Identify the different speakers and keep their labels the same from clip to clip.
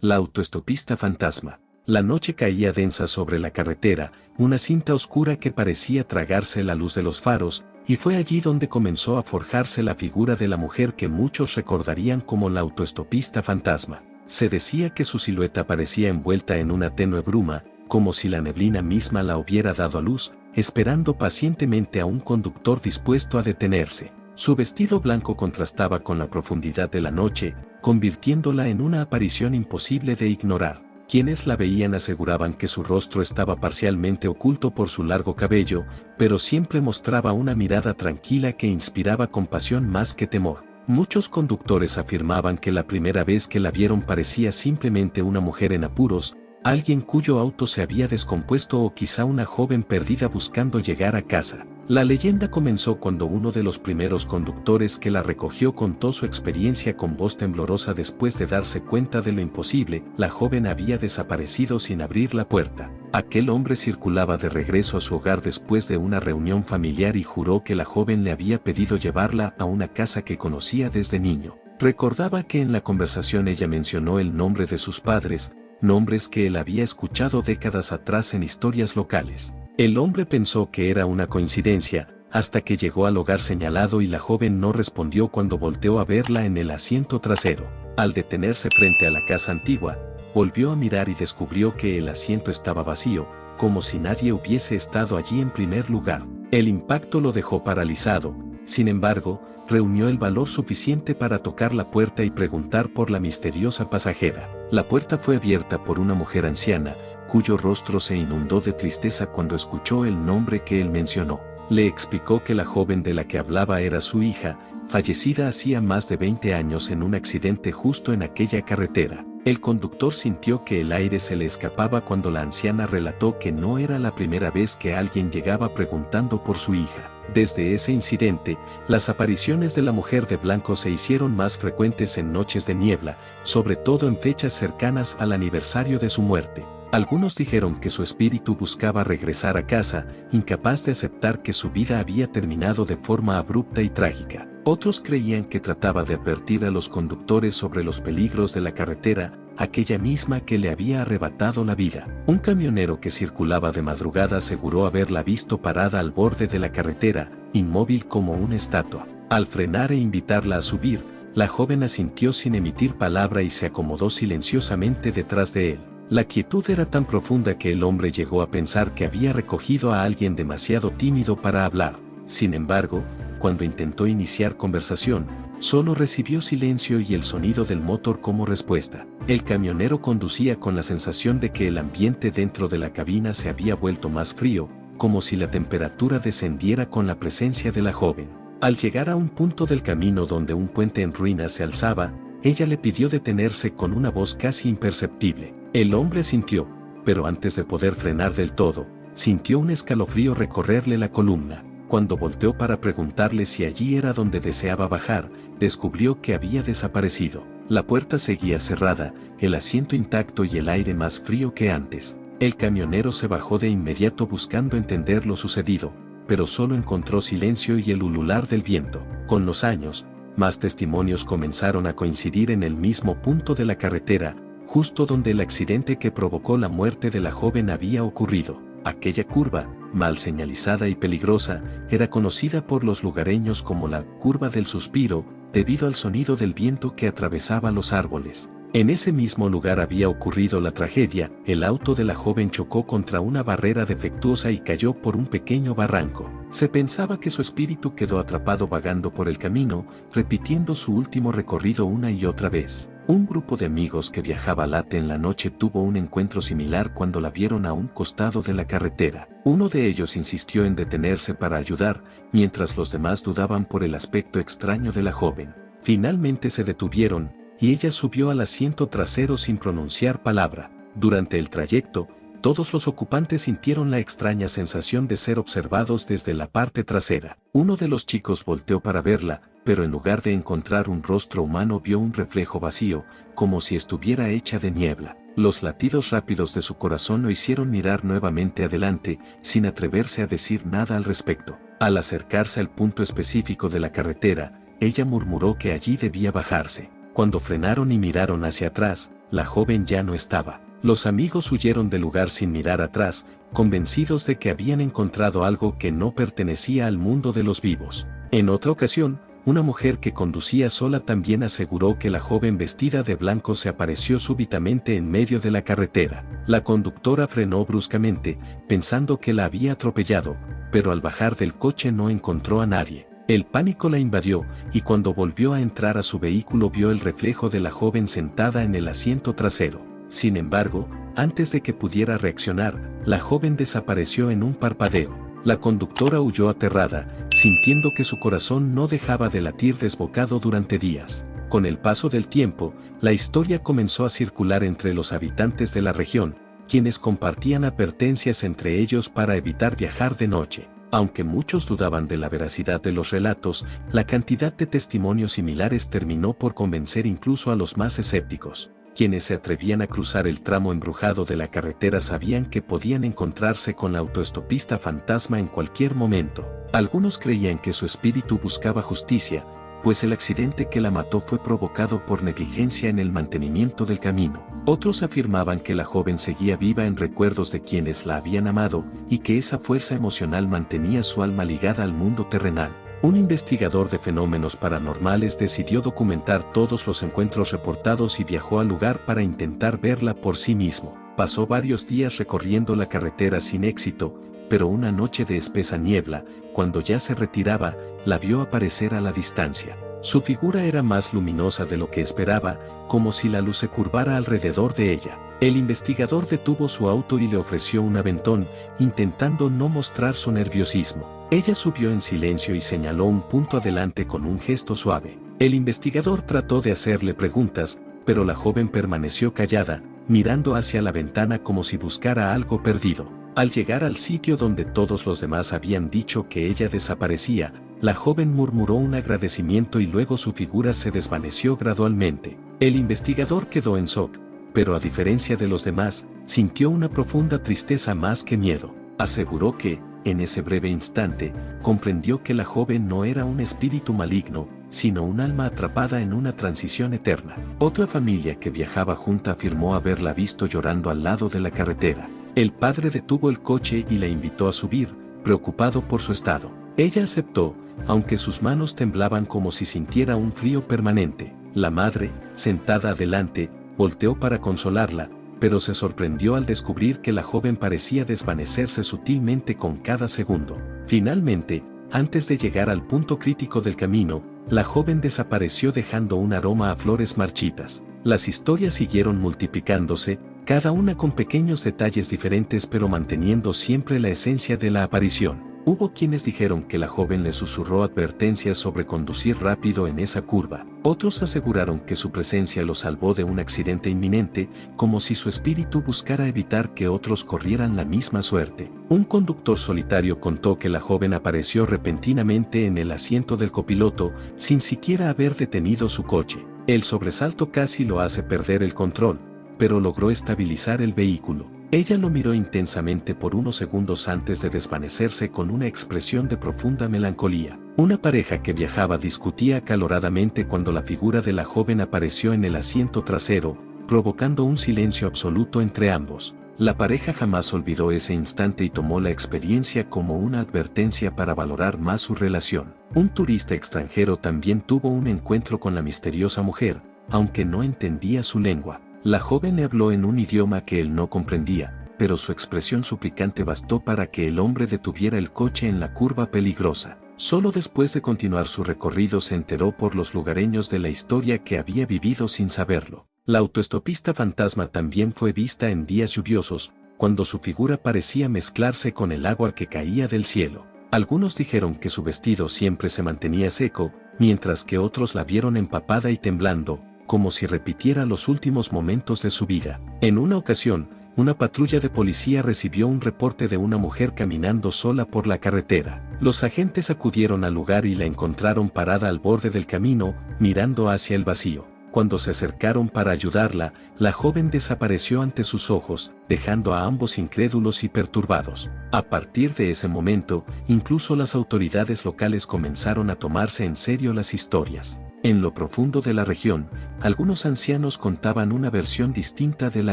Speaker 1: La autoestopista fantasma. La noche caía densa sobre la carretera, una cinta oscura que parecía tragarse la luz de los faros, y fue allí donde comenzó a forjarse la figura de la mujer que muchos recordarían como la autoestopista fantasma. Se decía que su silueta parecía envuelta en una tenue bruma, como si la neblina misma la hubiera dado a luz, esperando pacientemente a un conductor dispuesto a detenerse. Su vestido blanco contrastaba con la profundidad de la noche, convirtiéndola en una aparición imposible de ignorar. Quienes la veían aseguraban que su rostro estaba parcialmente oculto por su largo cabello, pero siempre mostraba una mirada tranquila que inspiraba compasión más que temor. Muchos conductores afirmaban que la primera vez que la vieron parecía simplemente una mujer en apuros, alguien cuyo auto se había descompuesto o quizá una joven perdida buscando llegar a casa. La leyenda comenzó cuando uno de los primeros conductores que la recogió contó su experiencia con voz temblorosa después de darse cuenta de lo imposible. La joven había desaparecido sin abrir la puerta. Aquel hombre circulaba de regreso a su hogar después de una reunión familiar y juró que la joven le había pedido llevarla a una casa que conocía desde niño. Recordaba que en la conversación ella mencionó el nombre de sus padres, nombres que él había escuchado décadas atrás en historias locales. El hombre pensó que era una coincidencia, hasta que llegó al hogar señalado y la joven no respondió cuando volteó a verla en el asiento trasero. Al detenerse frente a la casa antigua, volvió a mirar y descubrió que el asiento estaba vacío, como si nadie hubiese estado allí en primer lugar. El impacto lo dejó paralizado, sin embargo, reunió el valor suficiente para tocar la puerta y preguntar por la misteriosa pasajera. La puerta fue abierta por una mujer anciana, cuyo rostro se inundó de tristeza cuando escuchó el nombre que él mencionó. Le explicó que la joven de la que hablaba era su hija, fallecida hacía más de 20 años en un accidente justo en aquella carretera. El conductor sintió que el aire se le escapaba cuando la anciana relató que no era la primera vez que alguien llegaba preguntando por su hija. Desde ese incidente, las apariciones de la mujer de blanco se hicieron más frecuentes en noches de niebla, sobre todo en fechas cercanas al aniversario de su muerte. Algunos dijeron que su espíritu buscaba regresar a casa, incapaz de aceptar que su vida había terminado de forma abrupta y trágica. Otros creían que trataba de advertir a los conductores sobre los peligros de la carretera, aquella misma que le había arrebatado la vida. Un camionero que circulaba de madrugada aseguró haberla visto parada al borde de la carretera, inmóvil como una estatua. Al frenar e invitarla a subir, la joven asintió sin emitir palabra y se acomodó silenciosamente detrás de él. La quietud era tan profunda que el hombre llegó a pensar que había recogido a alguien demasiado tímido para hablar. Sin embargo, cuando intentó iniciar conversación, solo recibió silencio y el sonido del motor como respuesta. El camionero conducía con la sensación de que el ambiente dentro de la cabina se había vuelto más frío, como si la temperatura descendiera con la presencia de la joven. Al llegar a un punto del camino donde un puente en ruinas se alzaba, ella le pidió detenerse con una voz casi imperceptible. El hombre sintió, pero antes de poder frenar del todo, sintió un escalofrío recorrerle la columna. Cuando volteó para preguntarle si allí era donde deseaba bajar, descubrió que había desaparecido. La puerta seguía cerrada, el asiento intacto y el aire más frío que antes. El camionero se bajó de inmediato buscando entender lo sucedido, pero solo encontró silencio y el ulular del viento. Con los años, más testimonios comenzaron a coincidir en el mismo punto de la carretera, justo donde el accidente que provocó la muerte de la joven había ocurrido. Aquella curva, mal señalizada y peligrosa, era conocida por los lugareños como la curva del suspiro, debido al sonido del viento que atravesaba los árboles. En ese mismo lugar había ocurrido la tragedia, el auto de la joven chocó contra una barrera defectuosa y cayó por un pequeño barranco. Se pensaba que su espíritu quedó atrapado vagando por el camino, repitiendo su último recorrido una y otra vez. Un grupo de amigos que viajaba a Late en la noche tuvo un encuentro similar cuando la vieron a un costado de la carretera. Uno de ellos insistió en detenerse para ayudar, mientras los demás dudaban por el aspecto extraño de la joven. Finalmente se detuvieron, y ella subió al asiento trasero sin pronunciar palabra. Durante el trayecto, todos los ocupantes sintieron la extraña sensación de ser observados desde la parte trasera. Uno de los chicos volteó para verla, pero en lugar de encontrar un rostro humano vio un reflejo vacío, como si estuviera hecha de niebla. Los latidos rápidos de su corazón lo hicieron mirar nuevamente adelante, sin atreverse a decir nada al respecto. Al acercarse al punto específico de la carretera, ella murmuró que allí debía bajarse. Cuando frenaron y miraron hacia atrás, la joven ya no estaba. Los amigos huyeron del lugar sin mirar atrás, convencidos de que habían encontrado algo que no pertenecía al mundo de los vivos. En otra ocasión, una mujer que conducía sola también aseguró que la joven vestida de blanco se apareció súbitamente en medio de la carretera. La conductora frenó bruscamente, pensando que la había atropellado, pero al bajar del coche no encontró a nadie. El pánico la invadió, y cuando volvió a entrar a su vehículo vio el reflejo de la joven sentada en el asiento trasero. Sin embargo, antes de que pudiera reaccionar, la joven desapareció en un parpadeo. La conductora huyó aterrada, sintiendo que su corazón no dejaba de latir desbocado durante días. Con el paso del tiempo, la historia comenzó a circular entre los habitantes de la región, quienes compartían advertencias entre ellos para evitar viajar de noche. Aunque muchos dudaban de la veracidad de los relatos, la cantidad de testimonios similares terminó por convencer incluso a los más escépticos. Quienes se atrevían a cruzar el tramo embrujado de la carretera sabían que podían encontrarse con la autoestopista fantasma en cualquier momento. Algunos creían que su espíritu buscaba justicia, pues el accidente que la mató fue provocado por negligencia en el mantenimiento del camino. Otros afirmaban que la joven seguía viva en recuerdos de quienes la habían amado y que esa fuerza emocional mantenía su alma ligada al mundo terrenal. Un investigador de fenómenos paranormales decidió documentar todos los encuentros reportados y viajó al lugar para intentar verla por sí mismo. Pasó varios días recorriendo la carretera sin éxito, pero una noche de espesa niebla, cuando ya se retiraba, la vio aparecer a la distancia. Su figura era más luminosa de lo que esperaba, como si la luz se curvara alrededor de ella. El investigador detuvo su auto y le ofreció un aventón, intentando no mostrar su nerviosismo. Ella subió en silencio y señaló un punto adelante con un gesto suave. El investigador trató de hacerle preguntas, pero la joven permaneció callada, mirando hacia la ventana como si buscara algo perdido. Al llegar al sitio donde todos los demás habían dicho que ella desaparecía, la joven murmuró un agradecimiento y luego su figura se desvaneció gradualmente. El investigador quedó en shock, pero a diferencia de los demás, sintió una profunda tristeza más que miedo. Aseguró que, en ese breve instante, comprendió que la joven no era un espíritu maligno, sino un alma atrapada en una transición eterna. Otra familia que viajaba junta afirmó haberla visto llorando al lado de la carretera. El padre detuvo el coche y la invitó a subir, preocupado por su estado. Ella aceptó, aunque sus manos temblaban como si sintiera un frío permanente. La madre, sentada adelante, volteó para consolarla, pero se sorprendió al descubrir que la joven parecía desvanecerse sutilmente con cada segundo. Finalmente, antes de llegar al punto crítico del camino, la joven desapareció dejando un aroma a flores marchitas. Las historias siguieron multiplicándose, cada una con pequeños detalles diferentes pero manteniendo siempre la esencia de la aparición. Hubo quienes dijeron que la joven le susurró advertencias sobre conducir rápido en esa curva. Otros aseguraron que su presencia lo salvó de un accidente inminente, como si su espíritu buscara evitar que otros corrieran la misma suerte. Un conductor solitario contó que la joven apareció repentinamente en el asiento del copiloto, sin siquiera haber detenido su coche. El sobresalto casi lo hace perder el control, pero logró estabilizar el vehículo. Ella lo miró intensamente por unos segundos antes de desvanecerse con una expresión de profunda melancolía. Una pareja que viajaba discutía acaloradamente cuando la figura de la joven apareció en el asiento trasero, provocando un silencio absoluto entre ambos. La pareja jamás olvidó ese instante y tomó la experiencia como una advertencia para valorar más su relación. Un turista extranjero también tuvo un encuentro con la misteriosa mujer, aunque no entendía su lengua. La joven le habló en un idioma que él no comprendía, pero su expresión suplicante bastó para que el hombre detuviera el coche en la curva peligrosa. Solo después de continuar su recorrido se enteró por los lugareños de la historia que había vivido sin saberlo. La autoestopista fantasma también fue vista en días lluviosos, cuando su figura parecía mezclarse con el agua que caía del cielo. Algunos dijeron que su vestido siempre se mantenía seco, mientras que otros la vieron empapada y temblando, como si repitiera los últimos momentos de su vida. En una ocasión, una patrulla de policía recibió un reporte de una mujer caminando sola por la carretera. Los agentes acudieron al lugar y la encontraron parada al borde del camino, mirando hacia el vacío. Cuando se acercaron para ayudarla, la joven desapareció ante sus ojos, dejando a ambos incrédulos y perturbados. A partir de ese momento, incluso las autoridades locales comenzaron a tomarse en serio las historias. En lo profundo de la región, algunos ancianos contaban una versión distinta de la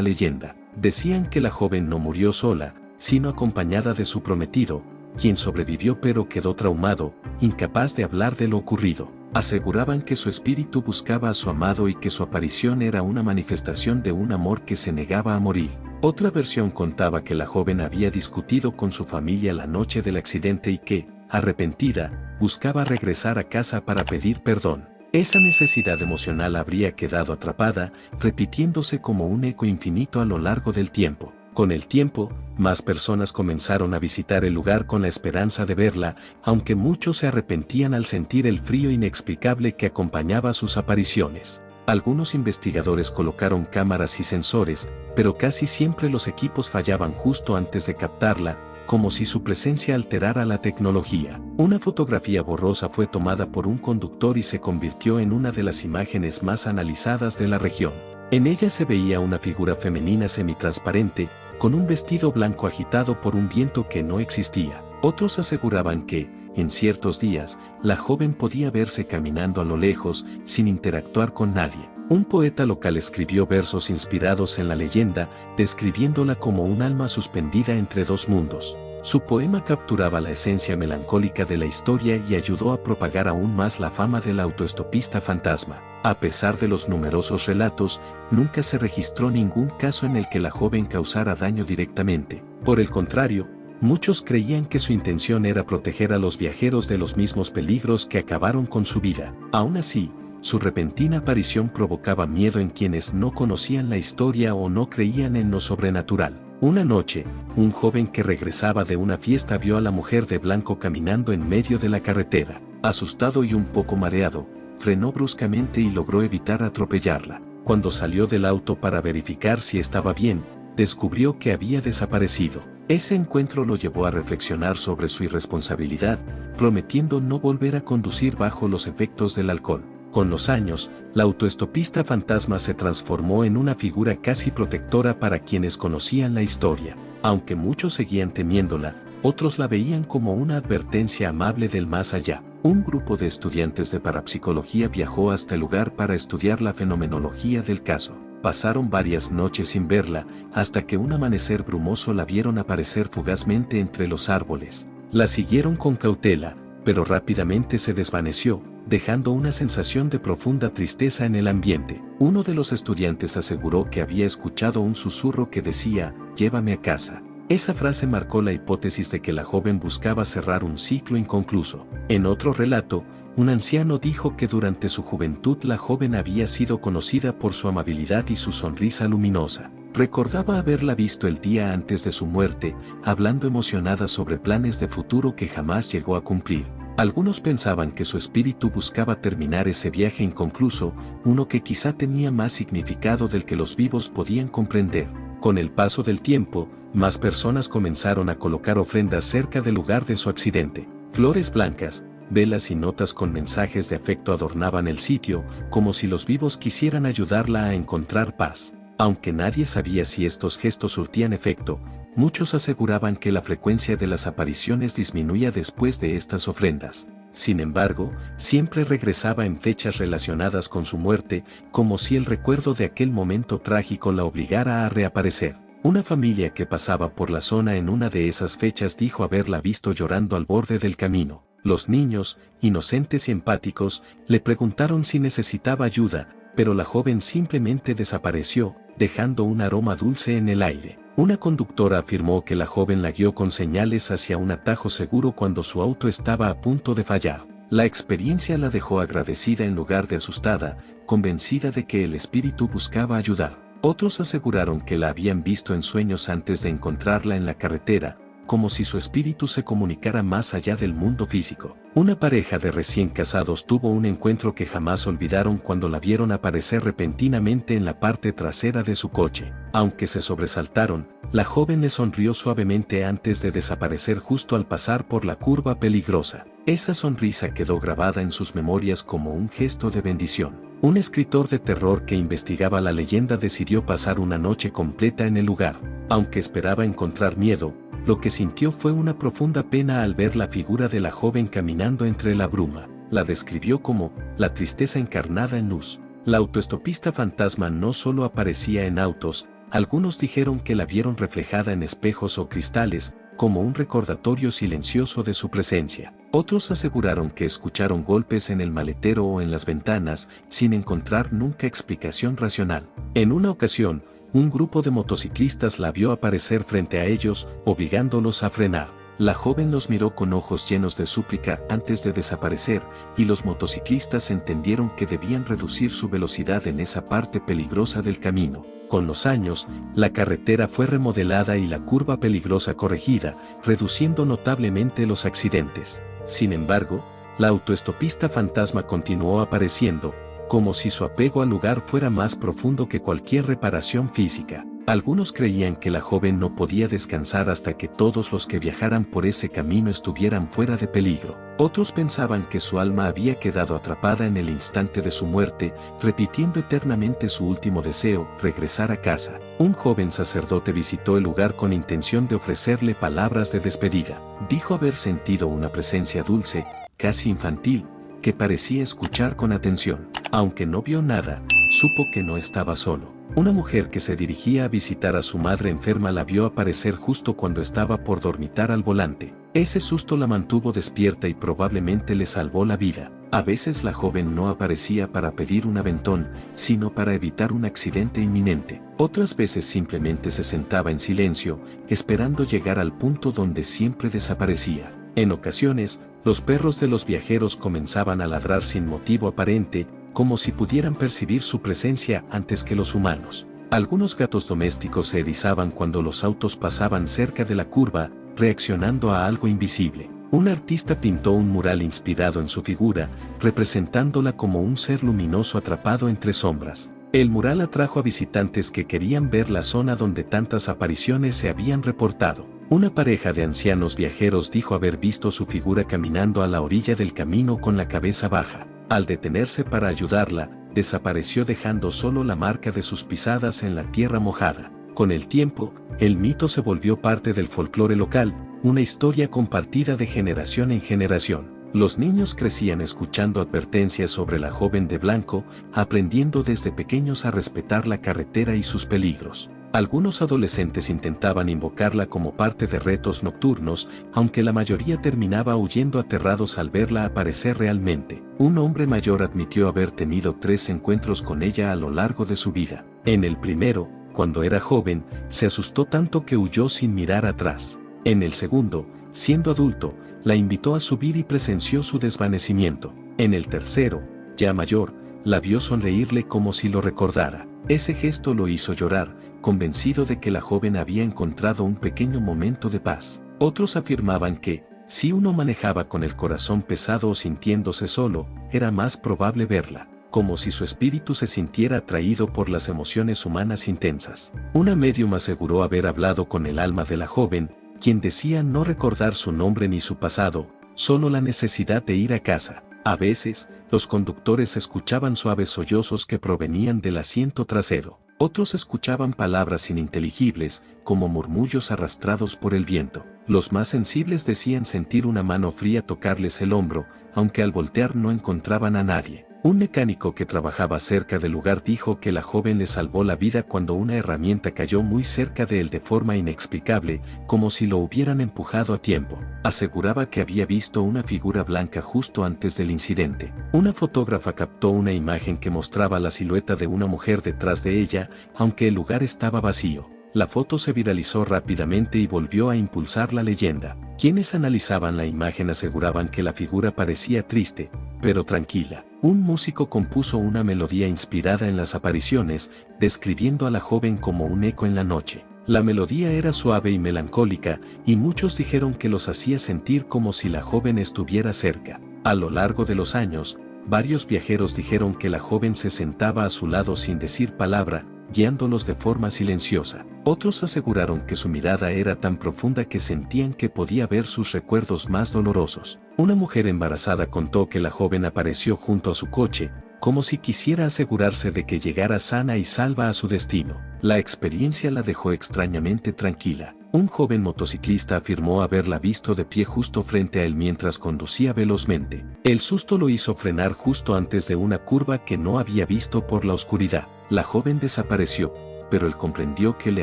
Speaker 1: leyenda. Decían que la joven no murió sola, sino acompañada de su prometido, quien sobrevivió pero quedó traumado, incapaz de hablar de lo ocurrido. Aseguraban que su espíritu buscaba a su amado y que su aparición era una manifestación de un amor que se negaba a morir. Otra versión contaba que la joven había discutido con su familia la noche del accidente y que, arrepentida, buscaba regresar a casa para pedir perdón. Esa necesidad emocional habría quedado atrapada, repitiéndose como un eco infinito a lo largo del tiempo. Con el tiempo, más personas comenzaron a visitar el lugar con la esperanza de verla, aunque muchos se arrepentían al sentir el frío inexplicable que acompañaba sus apariciones. Algunos investigadores colocaron cámaras y sensores, pero casi siempre los equipos fallaban justo antes de captarla, como si su presencia alterara la tecnología. Una fotografía borrosa fue tomada por un conductor y se convirtió en una de las imágenes más analizadas de la región. En ella se veía una figura femenina semitransparente, con un vestido blanco agitado por un viento que no existía. Otros aseguraban que, en ciertos días, la joven podía verse caminando a lo lejos, sin interactuar con nadie. Un poeta local escribió versos inspirados en la leyenda, describiéndola como un alma suspendida entre dos mundos. Su poema capturaba la esencia melancólica de la historia y ayudó a propagar aún más la fama del autoestopista fantasma. A pesar de los numerosos relatos, nunca se registró ningún caso en el que la joven causara daño directamente. Por el contrario, muchos creían que su intención era proteger a los viajeros de los mismos peligros que acabaron con su vida. Aún así, su repentina aparición provocaba miedo en quienes no conocían la historia o no creían en lo sobrenatural. Una noche, un joven que regresaba de una fiesta vio a la mujer de blanco caminando en medio de la carretera. Asustado y un poco mareado, frenó bruscamente y logró evitar atropellarla. Cuando salió del auto para verificar si estaba bien, descubrió que había desaparecido. Ese encuentro lo llevó a reflexionar sobre su irresponsabilidad, prometiendo no volver a conducir bajo los efectos del alcohol. Con los años, la autoestopista fantasma se transformó en una figura casi protectora para quienes conocían la historia. Aunque muchos seguían temiéndola, otros la veían como una advertencia amable del más allá. Un grupo de estudiantes de parapsicología viajó hasta el lugar para estudiar la fenomenología del caso. Pasaron varias noches sin verla, hasta que un amanecer brumoso la vieron aparecer fugazmente entre los árboles. La siguieron con cautela, pero rápidamente se desvaneció, dejando una sensación de profunda tristeza en el ambiente. Uno de los estudiantes aseguró que había escuchado un susurro que decía, «Llévame a casa». Esa frase marcó la hipótesis de que la joven buscaba cerrar un ciclo inconcluso. En otro relato, un anciano dijo que durante su juventud la joven había sido conocida por su amabilidad y su sonrisa luminosa. Recordaba haberla visto el día antes de su muerte, hablando emocionada sobre planes de futuro que jamás llegó a cumplir. Algunos pensaban que su espíritu buscaba terminar ese viaje inconcluso, uno que quizá tenía más significado del que los vivos podían comprender. Con el paso del tiempo, más personas comenzaron a colocar ofrendas cerca del lugar de su accidente. Flores blancas, velas y notas con mensajes de afecto adornaban el sitio, como si los vivos quisieran ayudarla a encontrar paz. Aunque nadie sabía si estos gestos surtían efecto, muchos aseguraban que la frecuencia de las apariciones disminuía después de estas ofrendas. Sin embargo, siempre regresaba en fechas relacionadas con su muerte, como si el recuerdo de aquel momento trágico la obligara a reaparecer. Una familia que pasaba por la zona en una de esas fechas dijo haberla visto llorando al borde del camino. Los niños, inocentes y empáticos, le preguntaron si necesitaba ayuda, pero la joven simplemente desapareció, dejando un aroma dulce en el aire. Una conductora afirmó que la joven la guió con señales hacia un atajo seguro cuando su auto estaba a punto de fallar. La experiencia la dejó agradecida en lugar de asustada, convencida de que el espíritu buscaba ayudar. Otros aseguraron que la habían visto en sueños antes de encontrarla en la carretera, como si su espíritu se comunicara más allá del mundo físico. Una pareja de recién casados tuvo un encuentro que jamás olvidaron cuando la vieron aparecer repentinamente en la parte trasera de su coche. Aunque se sobresaltaron, la joven le sonrió suavemente antes de desaparecer justo al pasar por la curva peligrosa. Esa sonrisa quedó grabada en sus memorias como un gesto de bendición. Un escritor de terror que investigaba la leyenda decidió pasar una noche completa en el lugar. Aunque esperaba encontrar miedo, lo que sintió fue una profunda pena al ver la figura de la joven caminando entre la bruma. la describió como la tristeza encarnada en luz. La autoestopista fantasma no solo aparecía en autos, algunos dijeron que la vieron reflejada en espejos o cristales, como un recordatorio silencioso de su presencia. Otros aseguraron que escucharon golpes en el maletero o en las ventanas, sin encontrar nunca explicación racional. En una ocasión, un grupo de motociclistas la vio aparecer frente a ellos, obligándolos a frenar. La joven los miró con ojos llenos de súplica antes de desaparecer, y los motociclistas entendieron que debían reducir su velocidad en esa parte peligrosa del camino. Con los años, la carretera fue remodelada y la curva peligrosa corregida, reduciendo notablemente los accidentes. Sin embargo, la autoestopista fantasma continuó apareciendo, como si su apego al lugar fuera más profundo que cualquier reparación física. Algunos creían que la joven no podía descansar hasta que todos los que viajaran por ese camino estuvieran fuera de peligro. Otros pensaban que su alma había quedado atrapada en el instante de su muerte, repitiendo eternamente su último deseo, regresar a casa. Un joven sacerdote visitó el lugar con intención de ofrecerle palabras de despedida. Dijo haber sentido una presencia dulce, casi infantil, que parecía escuchar con atención. Aunque no vio nada, supo que no estaba solo. Una mujer que se dirigía a visitar a su madre enferma la vio aparecer justo cuando estaba por dormitar al volante. Ese susto la mantuvo despierta y probablemente le salvó la vida. A veces la joven no aparecía para pedir un aventón, sino para evitar un accidente inminente. Otras veces simplemente se sentaba en silencio, esperando llegar al punto donde siempre desaparecía. En ocasiones, los perros de los viajeros comenzaban a ladrar sin motivo aparente, como si pudieran percibir su presencia antes que los humanos. Algunos gatos domésticos se erizaban cuando los autos pasaban cerca de la curva, reaccionando a algo invisible. Un artista pintó un mural inspirado en su figura, representándola como un ser luminoso atrapado entre sombras. El mural atrajo a visitantes que querían ver la zona donde tantas apariciones se habían reportado. Una pareja de ancianos viajeros dijo haber visto su figura caminando a la orilla del camino con la cabeza baja. Al detenerse para ayudarla, desapareció dejando solo la marca de sus pisadas en la tierra mojada. Con el tiempo, el mito se volvió parte del folclore local, una historia compartida de generación en generación. Los niños crecían escuchando advertencias sobre la joven de blanco, aprendiendo desde pequeños a respetar la carretera y sus peligros. Algunos adolescentes intentaban invocarla como parte de retos nocturnos, aunque la mayoría terminaba huyendo aterrados al verla aparecer realmente. Un hombre mayor admitió haber tenido 3 encuentros con ella a lo largo de su vida. En el primero, cuando era joven, se asustó tanto que huyó sin mirar atrás. En el segundo, siendo adulto, la invitó a subir y presenció su desvanecimiento. En el tercero, ya mayor, la vio sonreírle como si lo recordara. Ese gesto lo hizo llorar, convencido de que la joven había encontrado un pequeño momento de paz. Otros afirmaban que, si uno manejaba con el corazón pesado o sintiéndose solo, era más probable verla, como si su espíritu se sintiera atraído por las emociones humanas intensas. Una médium aseguró haber hablado con el alma de la joven, quien decía no recordar su nombre ni su pasado, solo la necesidad de ir a casa. A veces, los conductores escuchaban suaves sollozos que provenían del asiento trasero. Otros escuchaban palabras ininteligibles, como murmullos arrastrados por el viento. Los más sensibles decían sentir una mano fría tocarles el hombro, aunque al voltear no encontraban a nadie. Un mecánico que trabajaba cerca del lugar dijo que la joven le salvó la vida cuando una herramienta cayó muy cerca de él de forma inexplicable, como si lo hubieran empujado a tiempo. Aseguraba que había visto una figura blanca justo antes del incidente. Una fotógrafa captó una imagen que mostraba la silueta de una mujer detrás de ella, aunque el lugar estaba vacío. La foto se viralizó rápidamente y volvió a impulsar la leyenda. Quienes analizaban la imagen aseguraban que la figura parecía triste, pero tranquila. Un músico compuso una melodía inspirada en las apariciones, describiendo a la joven como un eco en la noche. La melodía era suave y melancólica, y muchos dijeron que los hacía sentir como si la joven estuviera cerca. A lo largo de los años, varios viajeros dijeron que la joven se sentaba a su lado sin decir palabra, guiándolos de forma silenciosa. Otros aseguraron que su mirada era tan profunda que sentían que podía ver sus recuerdos más dolorosos. Una mujer embarazada contó que la joven apareció junto a su coche, como si quisiera asegurarse de que llegara sana y salva a su destino. La experiencia la dejó extrañamente tranquila. Un joven motociclista afirmó haberla visto de pie justo frente a él mientras conducía velozmente. El susto lo hizo frenar justo antes de una curva que no había visto por la oscuridad. La joven desapareció, pero él comprendió que le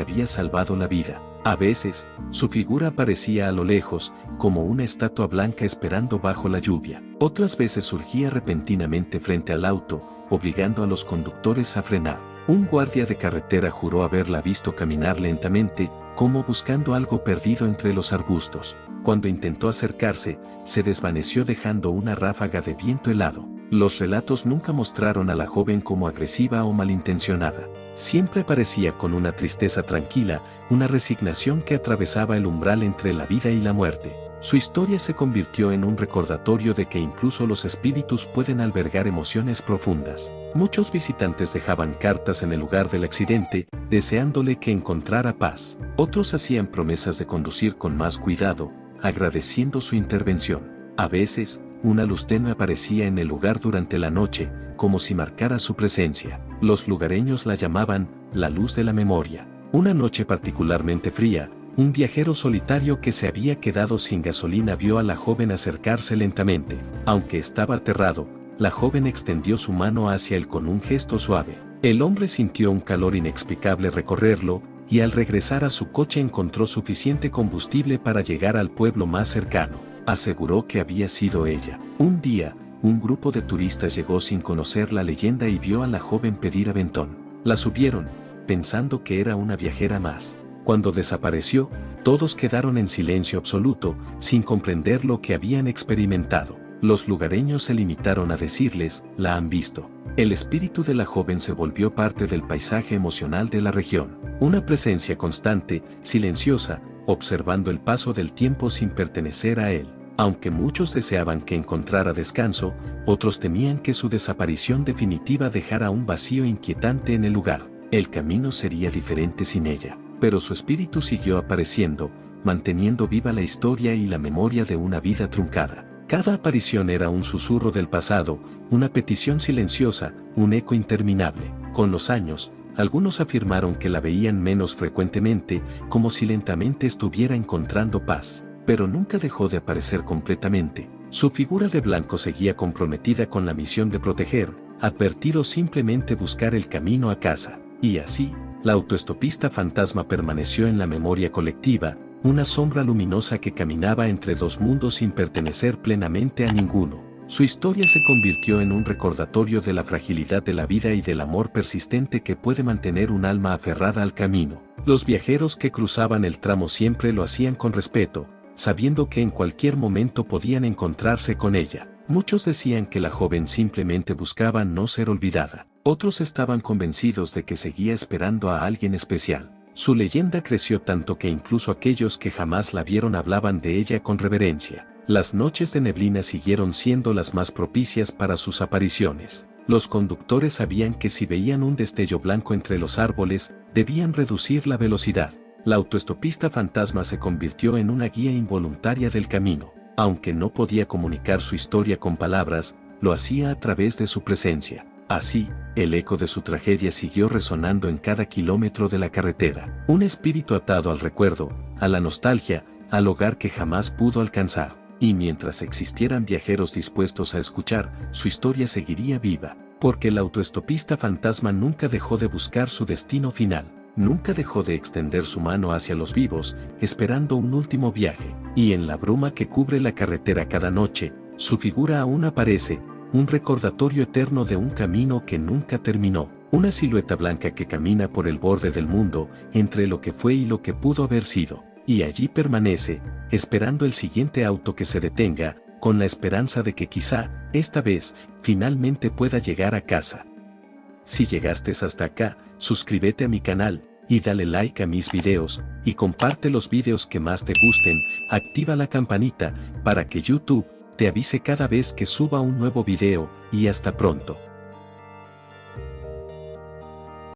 Speaker 1: había salvado la vida. A veces, su figura aparecía a lo lejos, como una estatua blanca esperando bajo la lluvia. Otras veces surgía repentinamente frente al auto, obligando a los conductores a frenar. Un guardia de carretera juró haberla visto caminar lentamente, como buscando algo perdido entre los arbustos. Cuando intentó acercarse, se desvaneció dejando una ráfaga de viento helado. Los relatos nunca mostraron a la joven como agresiva o malintencionada. Siempre parecía con una tristeza tranquila, una resignación que atravesaba el umbral entre la vida y la muerte. Su historia se convirtió en un recordatorio de que incluso los espíritus pueden albergar emociones profundas. Muchos visitantes dejaban cartas en el lugar del accidente, deseándole que encontrara paz. Otros hacían promesas de conducir con más cuidado, agradeciendo su intervención. A veces, una luz tenue aparecía en el lugar durante la noche, como si marcara su presencia. Los lugareños la llamaban la luz de la memoria. Una noche particularmente fría, un viajero solitario que se había quedado sin gasolina vio a la joven acercarse lentamente. Aunque estaba aterrado, la joven extendió su mano hacia él con un gesto suave. El hombre sintió un calor inexplicable recorrerlo, y al regresar a su coche encontró suficiente combustible para llegar al pueblo más cercano. Aseguró que había sido ella. Un día, un grupo de turistas llegó sin conocer la leyenda y vio a la joven pedir aventón. La subieron, pensando que era una viajera más. Cuando desapareció, todos quedaron en silencio absoluto, sin comprender lo que habían experimentado. Los lugareños se limitaron a decirles, la han visto. El espíritu de la joven se volvió parte del paisaje emocional de la región. Una presencia constante, silenciosa, observando el paso del tiempo sin pertenecer a él. Aunque muchos deseaban que encontrara descanso, otros temían que su desaparición definitiva dejara un vacío inquietante en el lugar. El camino sería diferente sin ella, pero su espíritu siguió apareciendo, manteniendo viva la historia y la memoria de una vida truncada. Cada aparición era un susurro del pasado, una petición silenciosa, un eco interminable. Con los años, algunos afirmaron que la veían menos frecuentemente, como si lentamente estuviera encontrando paz. Pero nunca dejó de aparecer completamente. Su figura de blanco seguía comprometida con la misión de proteger, advertir o simplemente buscar el camino a casa. Y así, la autoestopista fantasma permaneció en la memoria colectiva, una sombra luminosa que caminaba entre dos mundos sin pertenecer plenamente a ninguno. Su historia se convirtió en un recordatorio de la fragilidad de la vida y del amor persistente que puede mantener un alma aferrada al camino. Los viajeros que cruzaban el tramo siempre lo hacían con respeto, sabiendo que en cualquier momento podían encontrarse con ella. Muchos decían que la joven simplemente buscaba no ser olvidada. Otros estaban convencidos de que seguía esperando a alguien especial. Su leyenda creció tanto que incluso aquellos que jamás la vieron hablaban de ella con reverencia. Las noches de neblina siguieron siendo las más propicias para sus apariciones. Los conductores sabían que si veían un destello blanco entre los árboles, debían reducir la velocidad. La autoestopista fantasma se convirtió en una guía involuntaria del camino. Aunque no podía comunicar su historia con palabras, lo hacía a través de su presencia. Así, el eco de su tragedia siguió resonando en cada kilómetro de la carretera. Un espíritu atado al recuerdo, a la nostalgia, al hogar que jamás pudo alcanzar. Y mientras existieran viajeros dispuestos a escuchar, su historia seguiría viva. Porque el autoestopista fantasma nunca dejó de buscar su destino final. Nunca dejó de extender su mano hacia los vivos, esperando un último viaje. Y en la bruma que cubre la carretera cada noche, su figura aún aparece, un recordatorio eterno de un camino que nunca terminó. Una silueta blanca que camina por el borde del mundo, entre lo que fue y lo que pudo haber sido. Y allí permanece, esperando el siguiente auto que se detenga, con la esperanza de que quizá, esta vez, finalmente pueda llegar a casa. Si llegaste hasta acá, suscríbete a mi canal, y dale like a mis videos, y comparte los videos que más te gusten, activa la campanita, para que YouTube te avise cada vez que suba un nuevo video, y hasta pronto.